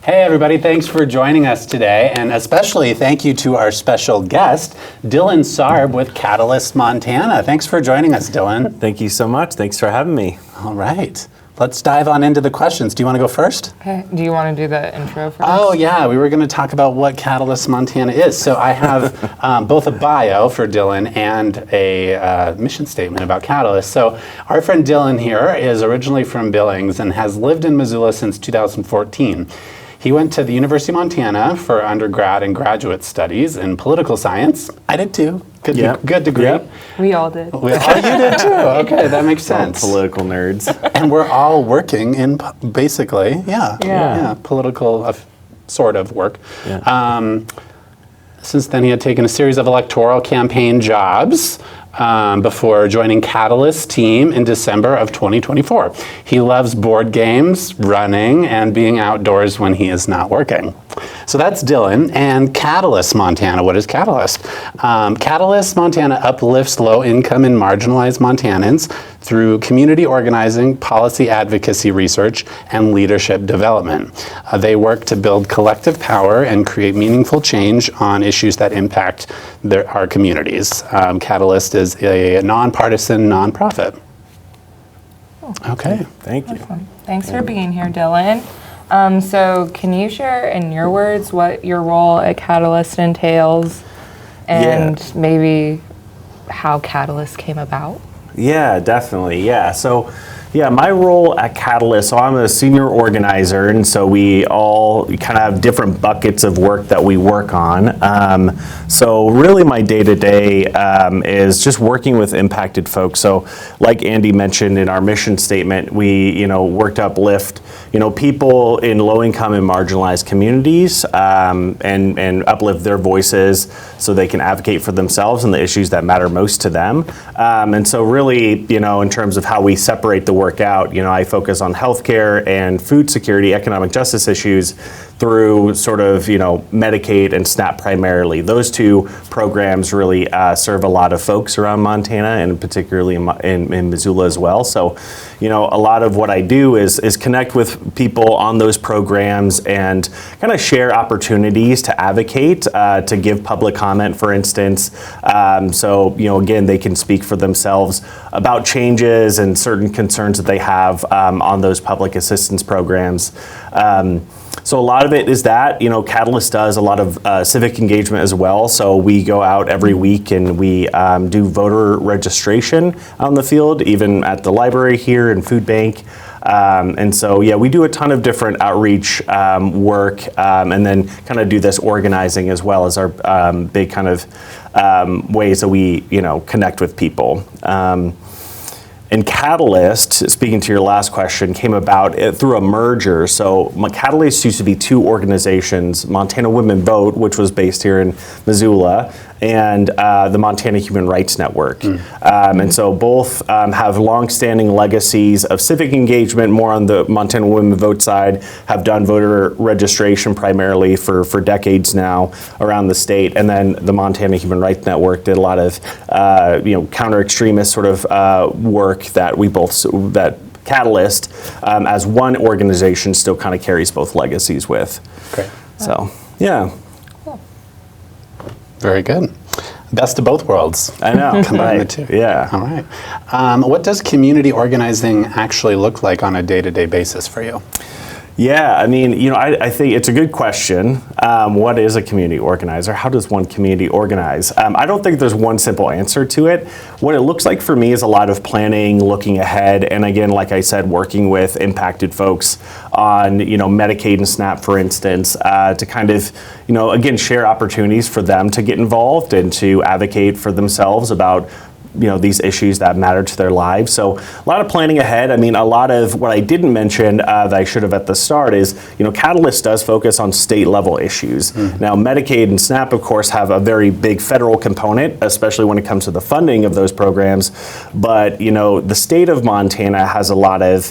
Hey everybody, thanks for joining us today, and especially thank you to our special guest, Dillon Sarb with Catalyst Montana. Thanks for joining us, Dillon. Thank you so much. Thanks for having me. All right, let's dive on into the questions. Do you want to go first? Okay. Do you want to do the intro first? Oh yeah, we were going to talk about what Catalyst Montana is. So I have both a bio for Dillon and a mission statement about Catalyst. So our friend Dillon here is originally from Billings and has lived in Missoula since 2014. He went to the University of Montana for undergrad and graduate studies in political science. I did too. Good degree. Yep. We all did. Oh, you did too. Okay, that makes sense. Political nerds. And we're all working in basically, political sort of work. Yeah. Since then, he had taken a series of electoral campaign jobs before joining Catalyst team in December of 2024. He loves board games, running, and being outdoors when he is not working. So that's Dillon. And Catalyst Montana. What is Catalyst? Catalyst Montana uplifts low-income and marginalized Montanans through community organizing, policy advocacy research, and leadership development. They work to build collective power and create meaningful change on issues that impact our communities. Catalyst is a nonpartisan nonprofit. Okay. Thank you. Awesome. Thanks for being here, Dillon. So can you share in your words what your role at Catalyst entails and maybe how Catalyst came about? Yeah, definitely. Yeah. So, my role at Catalyst, so I'm a senior organizer, and so we all kind of have different buckets of work that we work on. So really my day-to-day is just working with impacted folks. So like Andy mentioned in our mission statement, we, work to uplift, people in low-income and marginalized communities and uplift their voices so they can advocate for themselves and the issues that matter most to them. And so really, in terms of how we separate the work out, I focus on healthcare and food security, economic justice issues through sort of, Medicaid and SNAP primarily. Those two programs really serve a lot of folks around Montana and particularly in Missoula as well. So, a lot of what I do is connect with people on those programs and kind of share opportunities to advocate, to give public comment, for instance. So, again, they can speak for themselves about changes and certain concerns that they have on those public assistance programs. So a lot of it is that, Catalyst does a lot of civic engagement as well. So we go out every week and we do voter registration out in the field, even at the library here and food bank. And so, we do a ton of different outreach work and then kind of do this organizing as well as our big kind of ways that we, connect with people. And Catalyst, speaking to your last question, came about through a merger. So Catalyst used to be two organizations, Montana Women Vote, which was based here in Missoula, and the Montana Human Rights Network. And so both have longstanding legacies of civic engagement, more on the Montana Women Vote side, have done voter registration primarily for decades now around the state. And then the Montana Human Rights Network did a lot of counter-extremist sort of work that Catalyst as one organization still kind of carries both legacies with. Great. So, yeah. Very good. Best of both worlds. I know. Combine the two. Yeah. All right. What does community organizing actually look like on a day-to-day basis for you? Yeah, I mean, I think it's a good question. What is a community organizer? How does one community organize? I don't think there's one simple answer to it. What it looks like for me is a lot of planning, looking ahead, and again, like I said, working with impacted folks on, Medicaid and SNAP, for instance, to kind of, again, share opportunities for them to get involved and to advocate for themselves about these issues that matter to their lives. So a lot of planning ahead. I mean, a lot of what I didn't mention that I should have at the start is, Catalyst does focus on state level issues. Now, Medicaid and SNAP, of course, have a very big federal component, especially when it comes to the funding of those programs. But, the state of Montana has a lot of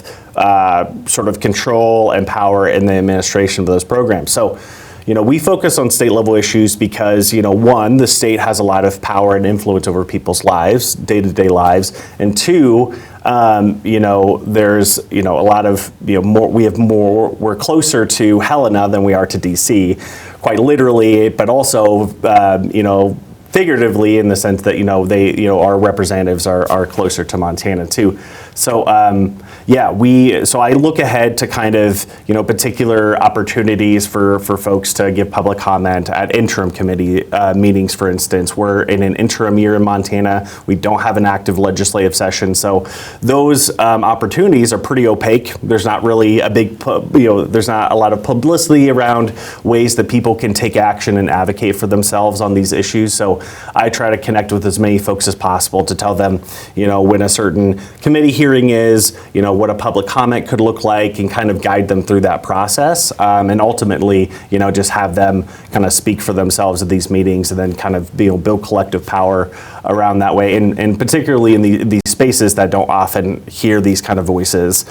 sort of control and power in the administration of those programs. So, we focus on state level issues because, one, the state has a lot of power and influence over people's lives, day-to-day lives, and two, there's, a lot of, we're closer to Helena than we are to DC, quite literally, but also, figuratively in the sense that, our representatives are closer to Montana too. So, so I look ahead to kind of, particular opportunities for folks to give public comment at interim committee meetings, for instance. We're in an interim year in Montana. We don't have an active legislative session. So those opportunities are pretty opaque. There's not really there's not a lot of publicity around ways that people can take action and advocate for themselves on these issues. So I try to connect with as many folks as possible to tell them, when a certain committee hearing is, what a public comment could look like, and kind of guide them through that process. And ultimately, just have them kind of speak for themselves at these meetings, and then kind of build collective power around that way. And particularly in these spaces that don't often hear these kind of voices.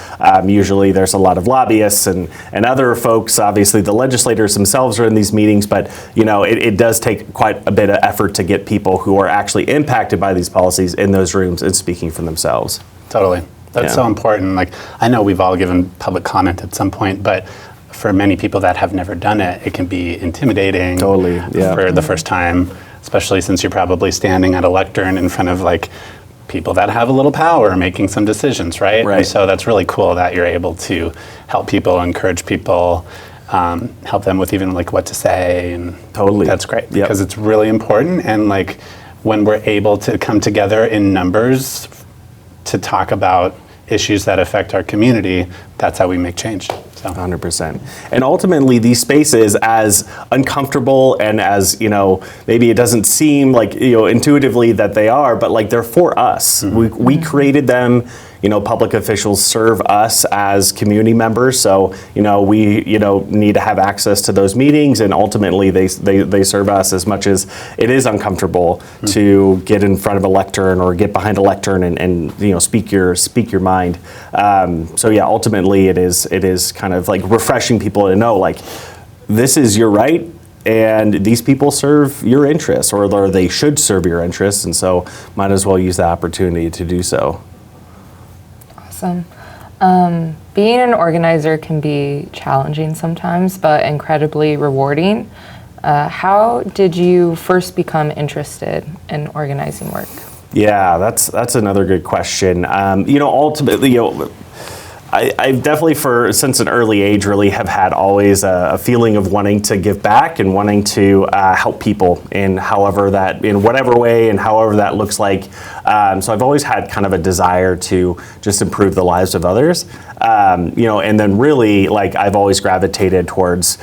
Usually there's a lot of lobbyists and other folks. Obviously the legislators themselves are in these meetings, but it does take quite a bit of effort to get people who are actually impacted by these policies in those rooms and speaking for themselves. Totally. That's so important. Like, I know we've all given public comment at some point, but for many people that have never done it, it can be intimidating. Totally. Yeah. For the first time, especially since you're probably standing at a lectern in front of like people that have a little power making some decisions, right? Right. And so that's really cool that you're able to help people, encourage people, help them with even like what to say, and totally. That's great because it's really important. And like when we're able to come together in numbers to talk about issues that affect our community, that's how we make change. So. 100%. And ultimately, these spaces, as uncomfortable and as, maybe it doesn't seem like, intuitively that they are, but like they're for us. Mm-hmm. We created them. Public officials serve us as community members, so we need to have access to those meetings, and ultimately they serve us as much as it is uncomfortable to get in front of a lectern or get behind a lectern and speak your mind. Ultimately it is kind of like refreshing people to know like this is your right. And these people serve your interests, or they should serve your interests, and so might as well use the opportunity to do so. Awesome. Being an organizer can be challenging sometimes, but incredibly rewarding. How did you first become interested in organizing work? Yeah, that's another good question. Ultimately, I've definitely since an early age really have had always a feeling of wanting to give back and wanting to help people in whatever way and however that looks like. So I've always had kind of a desire to just improve the lives of others. And then really like I've always gravitated towards,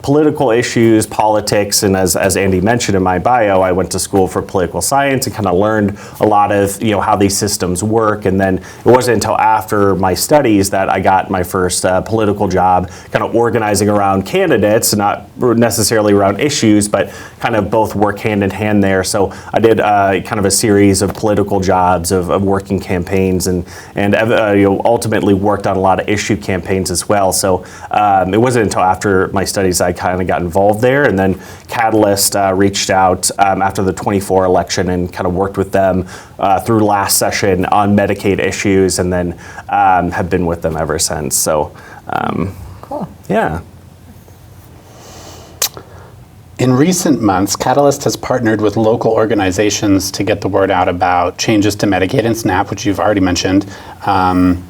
political issues, politics, and as Andy mentioned in my bio, I went to school for political science and kind of learned a lot of how these systems work. And then it wasn't until after my studies that I got my first political job, kind of organizing around candidates, not necessarily around issues, but kind of both work hand in hand there. So I did kind of a series of political jobs of working campaigns and ultimately worked on a lot of issue campaigns as well. So it wasn't until after my studies I kind of got involved there, and then Catalyst reached out after the 24 election and kind of worked with them through last session on Medicaid issues, and then have been with them ever since. So cool. Yeah. In recent months, Catalyst has partnered with local organizations to get the word out about changes to Medicaid and SNAP, which you've already mentioned,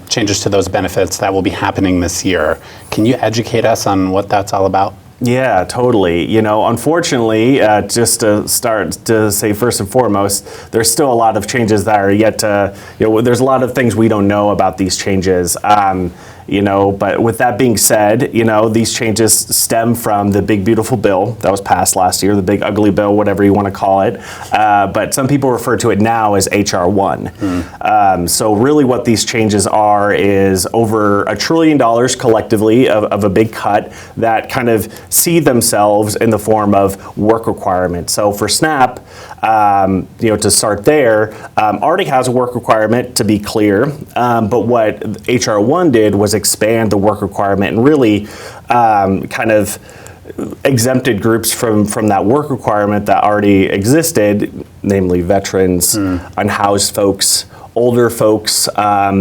changes to those benefits that will be happening this year. Can you educate us on what that's all about? Yeah, totally. Unfortunately, just to start to say first and foremost, there's still a lot of changes that are yet to, there's a lot of things we don't know about these changes. But with that being said, these changes stem from the big beautiful bill that was passed last year, the big ugly bill, whatever you want to call it. But some people refer to it now as HR 1. So really what these changes are is over $1 trillion collectively of a big cut that kind of see themselves in the form of work requirements. So for SNAP, to start there, already has a work requirement, to be clear. But what HR 1 did was expand the work requirement and really kind of exempted groups from that work requirement that already existed, namely veterans, unhoused folks, older folks, are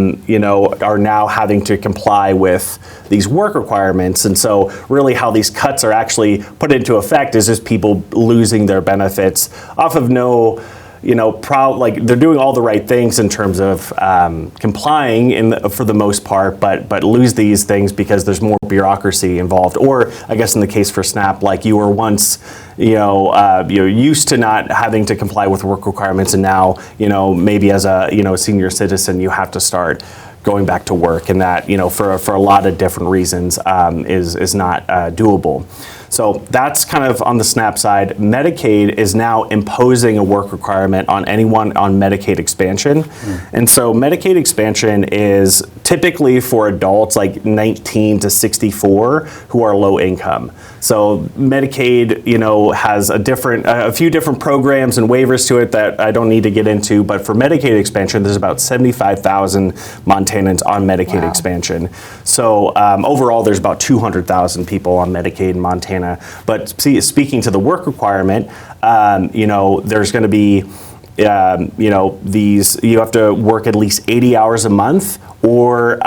now having to comply with these work requirements. And so really how these cuts are actually put into effect is just people losing their benefits off of no, they're doing all the right things in terms of complying for the most part, but lose these things because there's more bureaucracy involved. Or I guess in the case for SNAP, like you were once, you're used to not having to comply with work requirements, and now, maybe as a, senior citizen, you have to start going back to work, and that, for a lot of different reasons, is not doable. So that's kind of on the SNAP side. Medicaid is now imposing a work requirement on anyone on Medicaid expansion. And so Medicaid expansion is typically for adults like 19 to 64 who are low income. So Medicaid, has a few different programs and waivers to it that I don't need to get into, but for Medicaid expansion, there's about 75,000 Montanans on Medicaid expansion. So overall, there's about 200,000 people on Medicaid in Montana. But speaking to the work requirement, there's going to be, you have to work at least 80 hours a month, or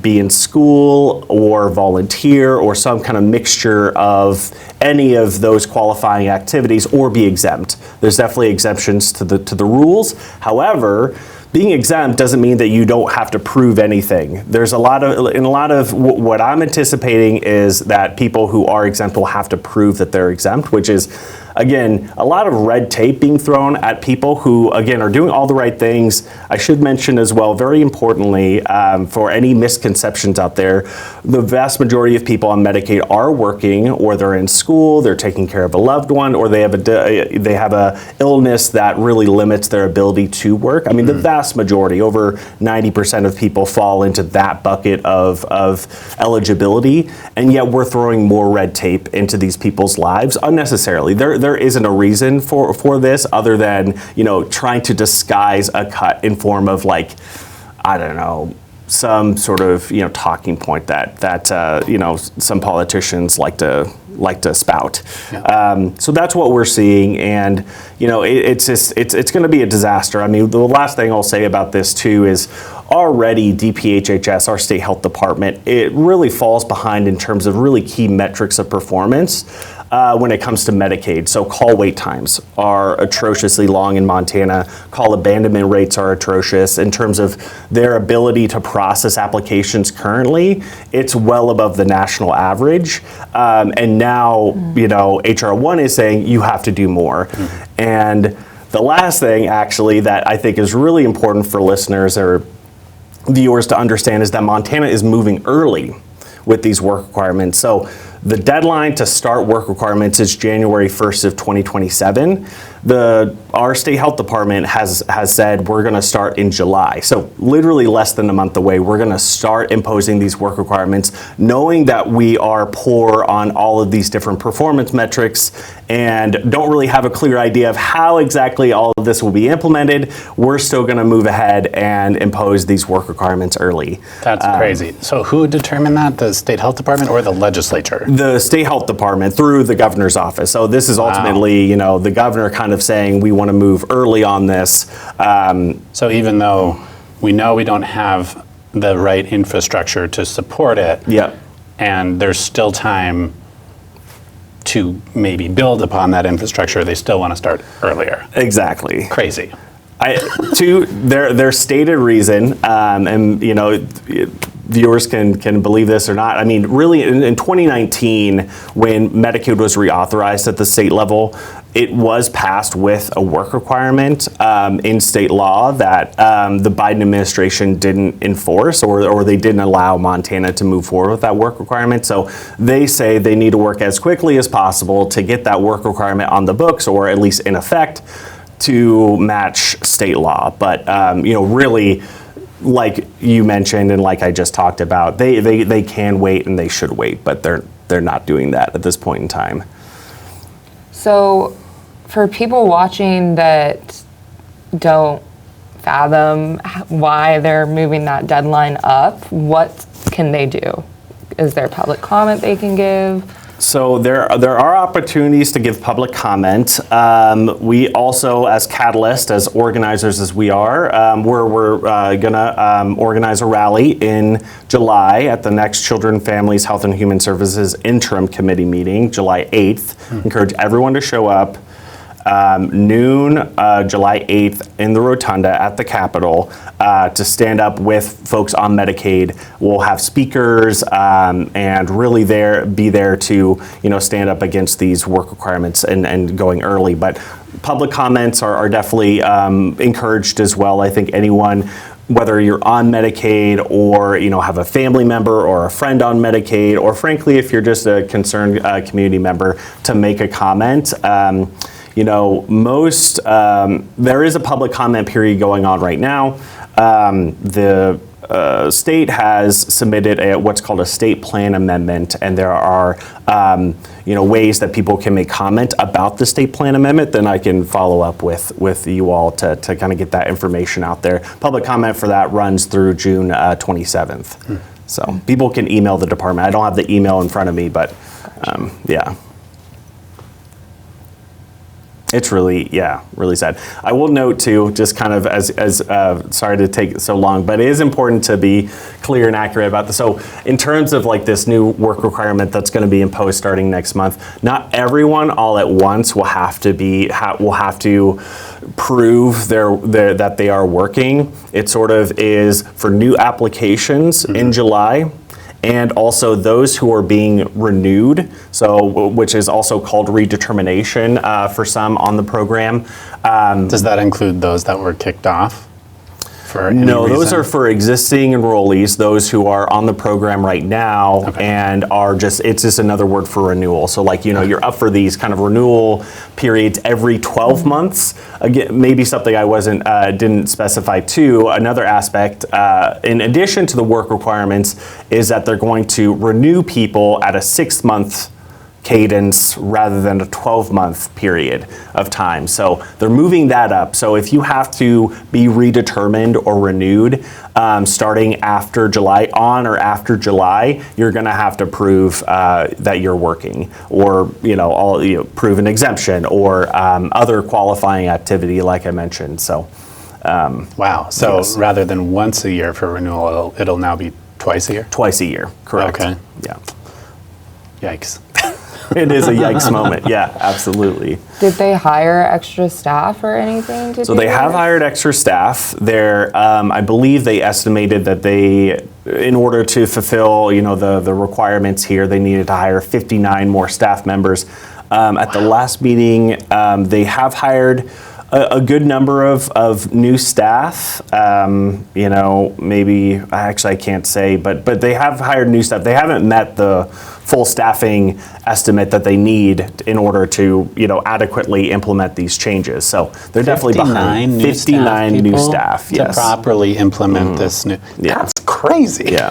be in school or volunteer or some kind of mixture of any of those qualifying activities, or be exempt. There's definitely exemptions to the rules. However, being exempt doesn't mean that you don't have to prove anything. There's a lot of what I'm anticipating is that people who are exempt will have to prove that they're exempt, which is, again, a lot of red tape being thrown at people who, again, are doing all the right things. I should mention as well, very importantly, for any misconceptions out there, the vast majority of people on Medicaid are working, or they're in school, they're taking care of a loved one, or they have a illness that really limits their ability to work. I mean, the vast majority, over 90% of people fall into that bucket of eligibility, and yet we're throwing more red tape into these people's lives unnecessarily. There isn't a reason for this other than, trying to disguise a cut in form of, like, I don't know, some sort of, talking point that some politicians like to spout. Yeah. So that's what we're seeing, and it's going to be a disaster. I mean, the last thing I'll say about this too is already DPHHS, our state health department, it really falls behind in terms of really key metrics of performance when it comes to Medicaid. So call wait times are atrociously long in Montana. Call abandonment rates are atrocious. In terms of their ability to process applications currently, it's well above the national average. And now, HR 1 is saying you have to do more. And the last thing, actually, that I think is really important for listeners or viewers to understand is that Montana is moving early with these work requirements. So the deadline to start work requirements is January 1st of 2027. Our state health department has said we're going to start in July. So literally less than a month away, we're going to start imposing these work requirements, knowing that we are poor on all of these different performance metrics and don't really have a clear idea of how exactly all of this will be implemented. We're still going to move ahead and impose these work requirements early. That's crazy. So who determined that? The state health department or the legislature? The state health department through the governor's office. So this is ultimately, the governor kind of saying we want to move early on this. So even though we know we don't have the right infrastructure to support it, and there's still time to maybe build upon that infrastructure, they still want to start earlier. Exactly. Crazy. To their stated reason, and viewers can believe this or not. I mean, really, in 2019, when Medicaid was reauthorized at the state level, it was passed with a work requirement in state law that the Biden administration didn't enforce, or they didn't allow Montana to move forward with that work requirement. So they say they need to work as quickly as possible to get that work requirement on the books, or at least in effect, to match state law. But really, like you mentioned and like I just talked about, they can wait and they should wait, but they're not doing that at this point in time. So for people watching that don't fathom why they're moving that deadline up, what can they do? Is there public comment they can give? So there are opportunities to give public comment. We also, as Catalyst, as organizers as we are, we're going to organize a rally in July at the next Children, Families, Health and Human Services Interim Committee meeting, July 8th. Encourage everyone to show up. Noon, July 8th, in the Rotunda at the Capitol to stand up with folks on Medicaid. We'll have speakers and really be there to stand up against these work requirements and going early. But public comments are definitely encouraged as well. I think anyone, whether you're on Medicaid or have a family member or a friend on Medicaid, or frankly, if you're just a concerned community member, to make a comment. There is a public comment period going on right now. The state has submitted what's called a state plan amendment, and there are ways that people can make comment about the state plan amendment. Then I can follow up with you all to kind of get that information out there. Public comment for that runs through June 27th. So people can email the department. I don't have the email in front of me, but yeah. It's really sad. I will note too, just kind of as sorry to take so long, but it is important to be clear and accurate about this. So in terms of like this new work requirement that's going to be imposed starting next month, not everyone all at once will have to prove that they are working. It sort of is for new applications in July. And also those who are being renewed, which is also called redetermination for some on the program. Does that include those that were kicked off? No, those are for existing enrollees, those who are on the program right now and it's just another word for renewal. So like, you're up for these kind of renewal periods every 12 months. Again, maybe something I didn't specify too. Another aspect, in addition to the work requirements, is that they're going to renew people at a 6-month cadence rather than a 12-month period of time. So they're moving that up. So if you have to be redetermined or renewed starting after July, you're going to have to prove that you're working, or prove an exemption or other qualifying activity, like I mentioned. So wow. So yes. Rather than once a year for renewal, it'll now be twice a year. Twice a year, correct? Okay. Yeah. Yikes. It is a yikes moment. Yeah, absolutely. Did they hire extra staff or anything to do So they have hired extra staff. I believe they estimated that in order to fulfill, the requirements here, they needed to hire 59 more staff members. At the last meeting, they have hired a good number of new staff. Maybe I can't say, but they have hired new staff. They haven't met the full staffing estimate that they need in order to adequately implement these changes. So they're definitely behind. 59 new staff, yes, to properly implement this new. Yeah. That's crazy. Yeah.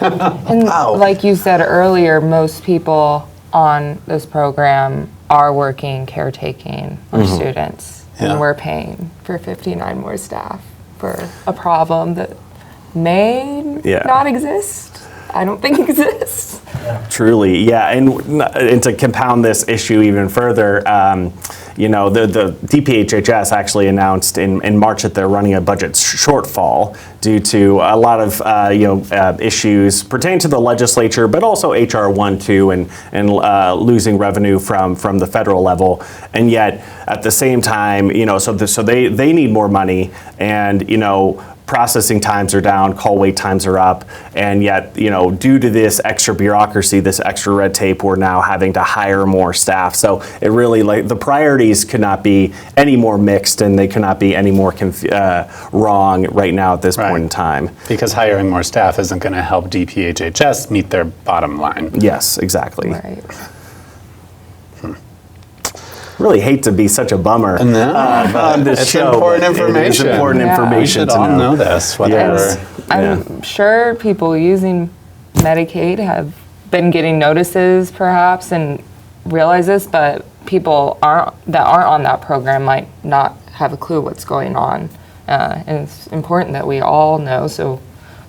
And like you said earlier, most people on this program are working caretaking or students. Yeah. And we're paying for 59 more staff for a problem that may not exist. I don't think exists. Truly, yeah, and to compound this issue even further, the DPHHS actually announced in March that they're running a budget shortfall due to a lot of issues pertaining to the legislature, but also HR 1-2 and losing revenue from the federal level, and yet at the same time, so they need more money, and processing times are down, call wait times are up, and yet, due to this extra bureaucracy, this extra red tape, we're now having to hire more staff. So it really, the priorities could not be any more mixed, and they could not be any more wrong right now at this point in time. Because hiring more staff isn't going to help DPHHS meet their bottom line. Yes, exactly. Right. Really hate to be such a bummer on this it's show. Important information. It's important information. We should to all know this. I'm sure people using Medicaid have been getting notices perhaps and realize this, but people that aren't on that program might not have a clue what's going on. And it's important that we all know so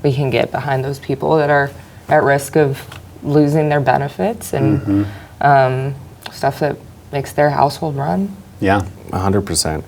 we can get behind those people that are at risk of losing their benefits and stuff that makes their household run. Yeah. 100%.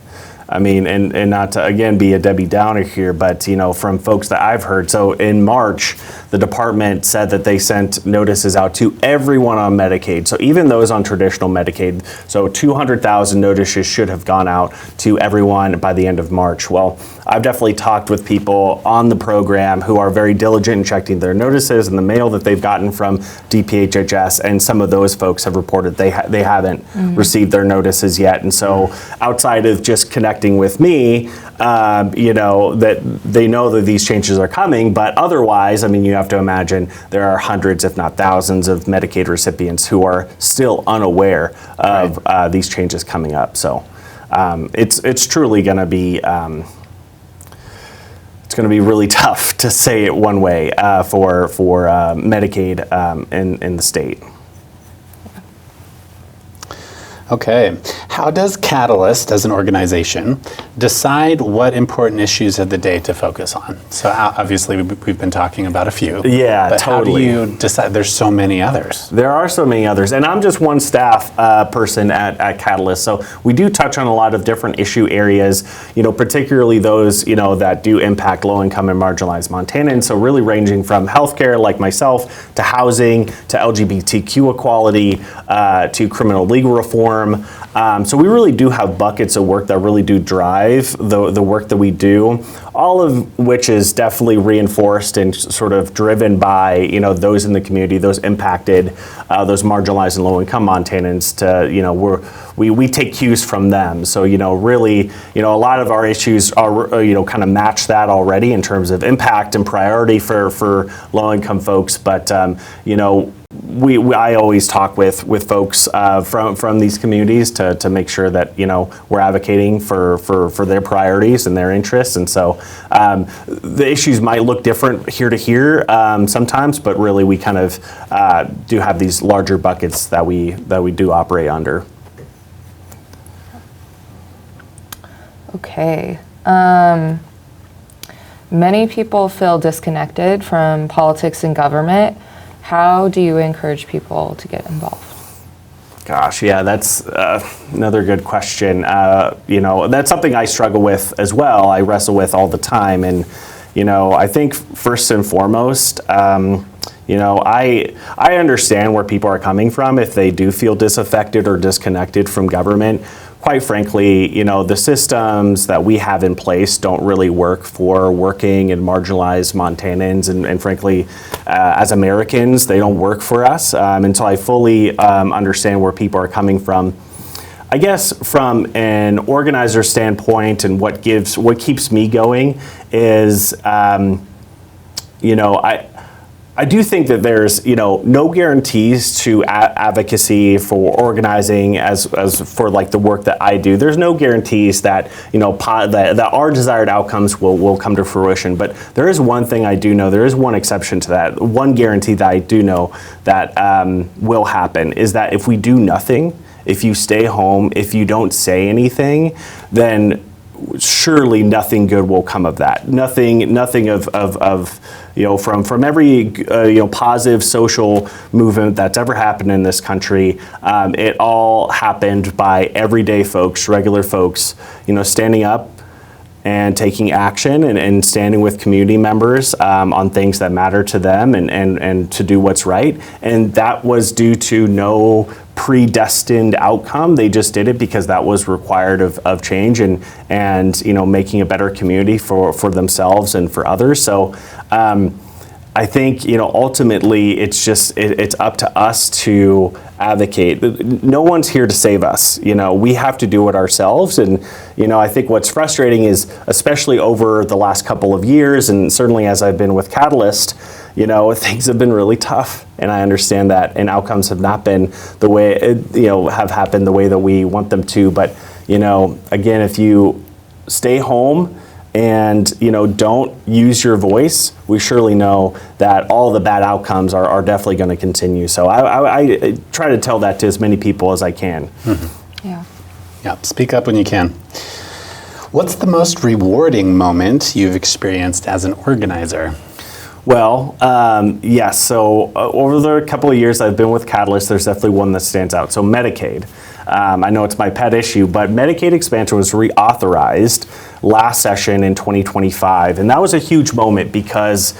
I mean, and not to, again, be a Debbie Downer here, but, from folks that I've heard, so in March, the department said that they sent notices out to everyone on Medicaid, so even those on traditional Medicaid, so 200,000 notices should have gone out to everyone by the end of March. Well, I've definitely talked with people on the program who are very diligent in checking their notices and the mail that they've gotten from DPHHS, and some of those folks have reported they haven't received their notices yet. And so outside of just connecting with me, that they know that these changes are coming, but otherwise, I mean, you have to imagine there are hundreds, if not thousands, of Medicaid recipients who are still unaware of these changes coming up. So it's truly going to be it's going to be really tough, to say it one way, for Medicaid in the state. Okay. How does Catalyst, as an organization, decide what important issues of the day to focus on? So obviously we've been talking about a few. Yeah, but totally. How do you decide? There's so many others. There are so many others, and I'm just one staff person at Catalyst. So we do touch on a lot of different issue areas, particularly those, that do impact low-income and marginalized Montanans. So really ranging from healthcare, like myself, to housing, to LGBTQ equality, to criminal legal reform. So we really do have buckets of work that really do drive the work that we do, all of which is definitely reinforced and sort of driven by, those in the community, those impacted, those marginalized and low-income Montanans to, we take cues from them. So, really, a lot of our issues are, kind of match that already in terms of impact and priority for low-income folks. But, I always talk with folks from these communities to make sure that we're advocating for their priorities and their interests, and so the issues might look different here to here sometimes, but really we kind of do have these larger buckets that we do operate under. Okay. Many people feel disconnected from politics and government. How do you encourage people to get involved? Gosh, yeah, that's another good question. That's something I struggle with as well. I wrestle with all the time. And, I think first and foremost, I understand where people are coming from if they do feel disaffected or disconnected from government. Quite frankly, the systems that we have in place don't really work for working and marginalized Montanans, and frankly, as Americans, they don't work for us until I fully understand where people are coming from. I guess from an organizer standpoint, and what keeps me going is, I do think that there's, no guarantees to advocacy for organizing as for like the work that I do. There's no guarantees that, that our desired outcomes will come to fruition. But there is one thing I do know, there is one exception to that. One guarantee that I do know that will happen is that if we do nothing, if you stay home, if you don't say anything, then surely nothing good will come of that. Nothing of from every positive social movement that's ever happened in this country. It all happened by everyday folks, regular folks, standing up and taking action and standing with community members on things that matter to them and to do what's right. And that was due to no predestined outcome. They just did it because that was required of change and making a better community for themselves and for others. So I think ultimately it's up to us to advocate. No one's here to save us. We have to do it ourselves. And I think what's frustrating is, especially over the last couple of years, and certainly as I've been with Catalyst, things have been really tough, and I understand that, and outcomes have not been the way have happened the way that we want them to. But again, if you stay home and don't use your voice, we surely know that all the bad outcomes are definitely going to continue. So I try to tell that to as many people as I can. Mm-hmm. Yeah. Speak up when you can. What's the most rewarding moment you've experienced as an organizer? Well, yes. So over the couple of years I've been with Catalyst, there's definitely one that stands out. So Medicaid. I know it's my pet issue, but Medicaid expansion was reauthorized last session in 2025, and that was a huge moment because,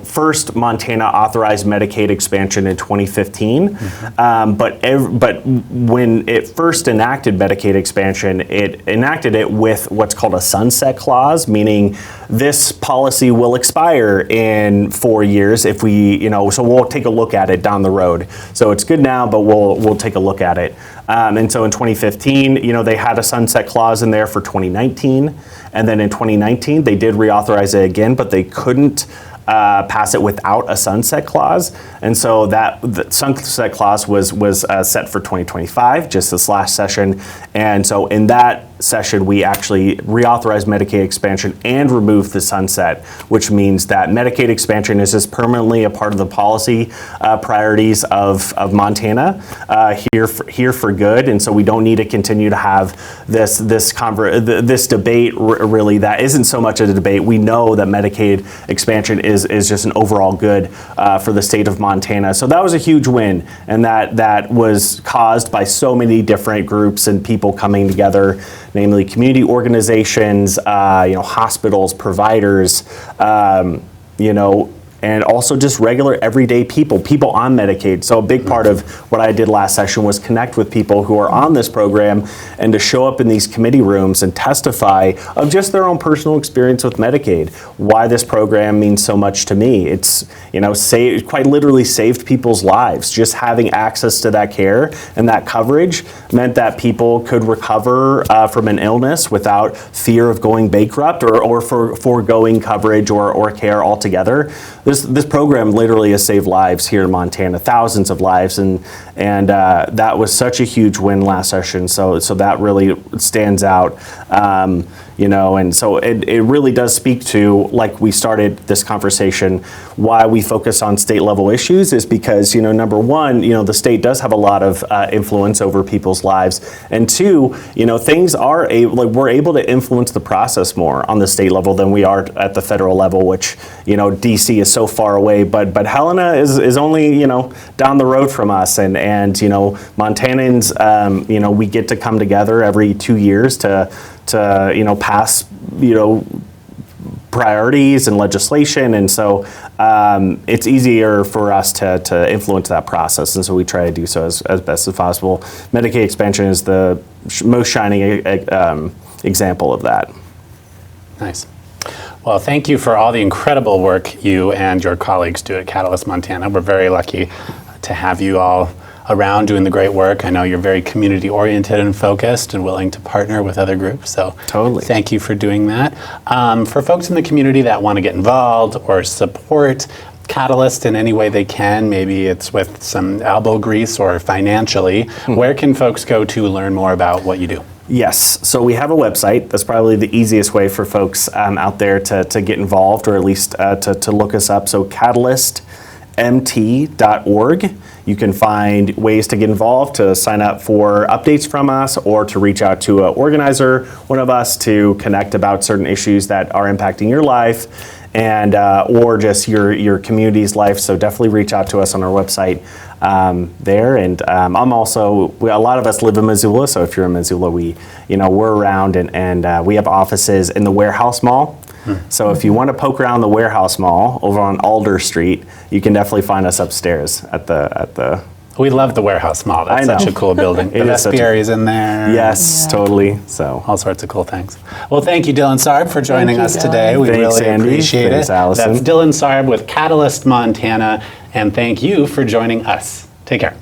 first Montana authorized Medicaid expansion in 2015, but when it first enacted Medicaid expansion, it enacted it with what's called a sunset clause, meaning this policy will expire in 4 years if we, so we'll take a look at it down the road. So it's good now, but we'll take a look at it. And so in 2015, they had a sunset clause in there for 2019. And then in 2019, they did reauthorize it again, but they couldn't pass it without a sunset clause. And so the sunset clause was set for 2025, just this last session. And so in that session, we actually reauthorized Medicaid expansion and removed the sunset, which means that Medicaid expansion is just permanently a part of the policy priorities of Montana here for good. And so we don't need to continue to have this debate really that isn't so much a debate. We know that Medicaid expansion is just an overall good for the state of Montana. So that was a huge win, and that was caused by so many different groups and people coming together, namely community organizations, hospitals, providers, and also just regular everyday people on Medicaid. So a big part of what I did last session was connect with people who are on this program and to show up in these committee rooms and testify of just their own personal experience with Medicaid, why this program means so much to me. It's, quite literally saved people's lives. Just having access to that care and that coverage meant that people could recover from an illness without fear of going bankrupt or for foregoing coverage or care altogether. This program literally has saved lives here in Montana, thousands of lives, and that was such a huge win last session. So that really stands out, and so it really does speak to, like we started this conversation, why we focus on state level issues is because number one, the state does have a lot of influence over people's lives, and two, things we're able to influence the process more on the state level than we are at the federal level, which DC is so far away, but Helena is only down the road from us, and Montanans, we get to come together every 2 years to pass priorities and legislation, and so it's easier for us to influence that process, and so we try to do so as best as possible. Medicaid expansion is the most shining example of that. Nice. Well, thank you for all the incredible work you and your colleagues do at Catalyst Montana. We're very lucky to have you all around doing the great work. I know you're very community oriented and focused and willing to partner with other groups. So totally. Thank you for doing that. For folks in the community that want to get involved or support Catalyst in any way they can, maybe it's with some elbow grease or financially, where can folks go to learn more about what you do? Yes, so we have a website. That's probably the easiest way for folks out there to get involved, or at least to look us up. So catalystmt.org. You can find ways to get involved, to sign up for updates from us, or to reach out to an organizer, one of us, to connect about certain issues that are impacting your life, and or just your community's life. So definitely reach out to us on our website there. And I'm also, a lot of us live in Missoula, so if you're in Missoula, we're around, and we have offices in the Warehouse Mall. So if you want to poke around the Warehouse Mall over on Alder Street, you can definitely find us upstairs at the We love the Warehouse Mall. That's such a cool building. The vestiary's in there. Yes, totally. So all sorts of cool things. Well, thank you, Dillon Sarb, for joining us today. We Thanks, really Andy. appreciate Thanks, it. Allison. That's Dillon Sarb with Catalyst Montana, and thank you for joining us. Take care.